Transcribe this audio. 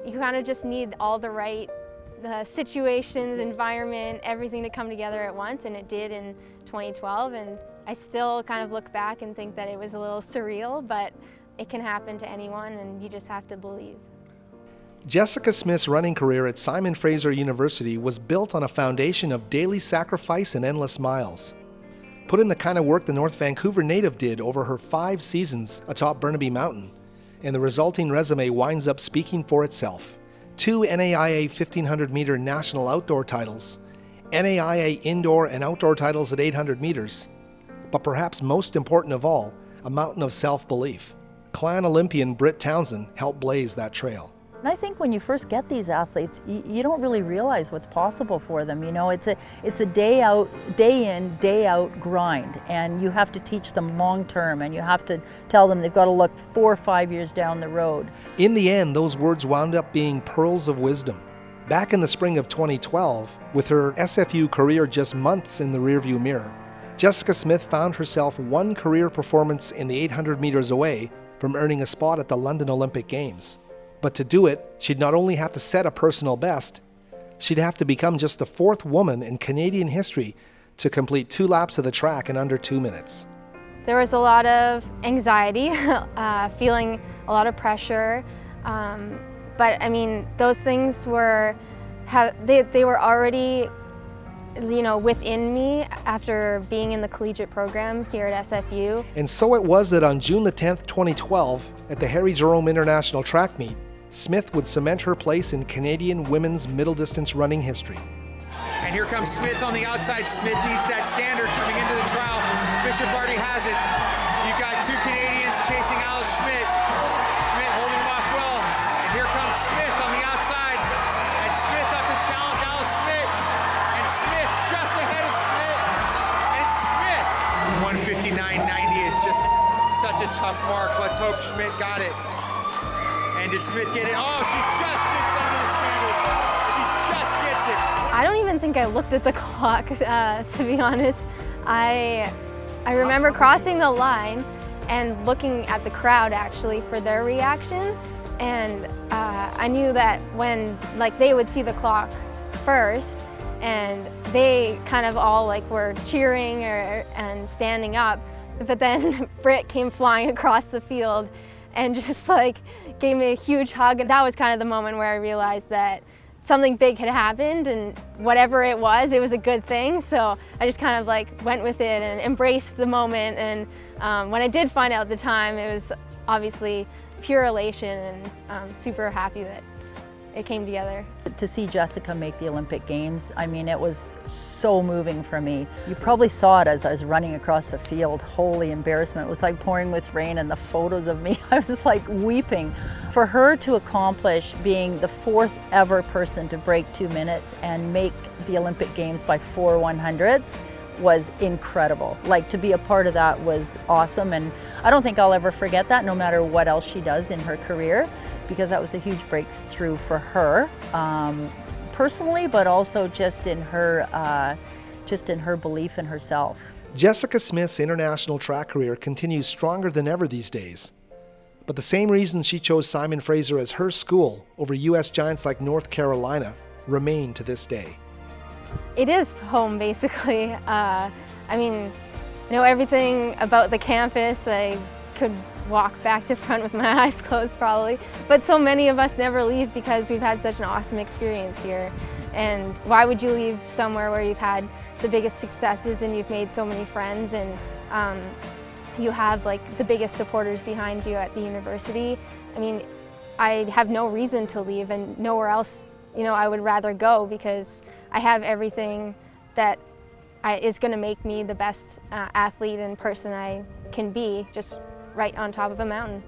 you kind of just need all the right situations, environment, everything to come together at once, and it did in 2012. And I still kind of look back and think that it was a little surreal, but it can happen to anyone, and you just have to believe. Jessica Smith's running career at Simon Fraser University was built on a foundation of daily sacrifice and endless miles. Put in the kind of work the North Vancouver native did over her 5 seasons atop Burnaby Mountain, and the resulting resume winds up speaking for itself. 2 NAIA 1500-meter national outdoor titles, NAIA indoor and outdoor titles at 800 meters, but perhaps most important of all, a mountain of self-belief. Clan Olympian Britt Townsend helped blaze that trail. And I think when you first get these athletes, you don't really realize what's possible for them. You know, it's a day in, day out grind, and you have to teach them long term, and you have to tell them they've got to look 4 or 5 years down the road. In the end, those words wound up being pearls of wisdom. Back in the spring of 2012, with her SFU career just months in the rearview mirror, Jessica Smith found herself one career performance in the 800 meters away from earning a spot at the London Olympic Games. But to do it, she'd not only have to set a personal best, she'd have to become just the 4th woman in Canadian history to complete 2 laps of the track in under 2 minutes. There was a lot of anxiety, feeling a lot of pressure, but I mean, those things were, they were already, you know, within me after being in the collegiate program here at SFU. And so it was that on June the 10th, 2012, at the Harry Jerome International Track Meet, Smith would cement her place in Canadian women's middle distance running history. And here comes Smith on the outside. Smith needs that standard coming into the trial. Bishop already has it. You've got 2 Canadians chasing Alice Schmidt. Schmidt holding him off well. And here comes Smith on the outside. And Smith up to challenge Alice Schmidt. And Smith just ahead of Schmidt. And it's Smith. 1:59.90 is just such a tough mark. Let's hope Schmidt got it. And did Smith get it? Oh, she just dips under the standard. She just gets it. I don't even think I looked at the clock, to be honest. I remember crossing the line and looking at the crowd actually for their reaction, and I knew that when they would see the clock first, and they kind of all were cheering and standing up, but then Britt came flying across the field and just gave me a huge hug, and that was kind of the moment where I realized that something big had happened, and whatever it was a good thing. So I just kind of went with it and embraced the moment. And when I did find out at the time, it was obviously pure elation, and I'm super happy that it came together. To see Jessica make the Olympic Games, I mean, it was so moving for me. You probably saw it as I was running across the field. Holy embarrassment. It was like pouring with rain, and the photos of me, I was weeping. For her to accomplish being the 4th ever person to break 2 minutes and make the Olympic Games by 4 100ths was incredible. To be a part of that was awesome, and I don't think I'll ever forget that, no matter what else she does in her career, because that was a huge breakthrough for her personally, but also just in her belief in herself. Jessica Smith's international track career continues stronger than ever these days. But the same reasons she chose Simon Fraser as her school over U.S. giants like North Carolina remain to this day. It is home, basically. I mean, know everything about the campus. I could walk back to front with my eyes closed probably, but so many of us never leave because we've had such an awesome experience here. And why would you leave somewhere where you've had the biggest successes and you've made so many friends, and you have the biggest supporters behind you at the university? I mean, I have no reason to leave, and nowhere else, I would rather go, because I have everything that is going to make me the best athlete and person I can be, just right on top of a mountain.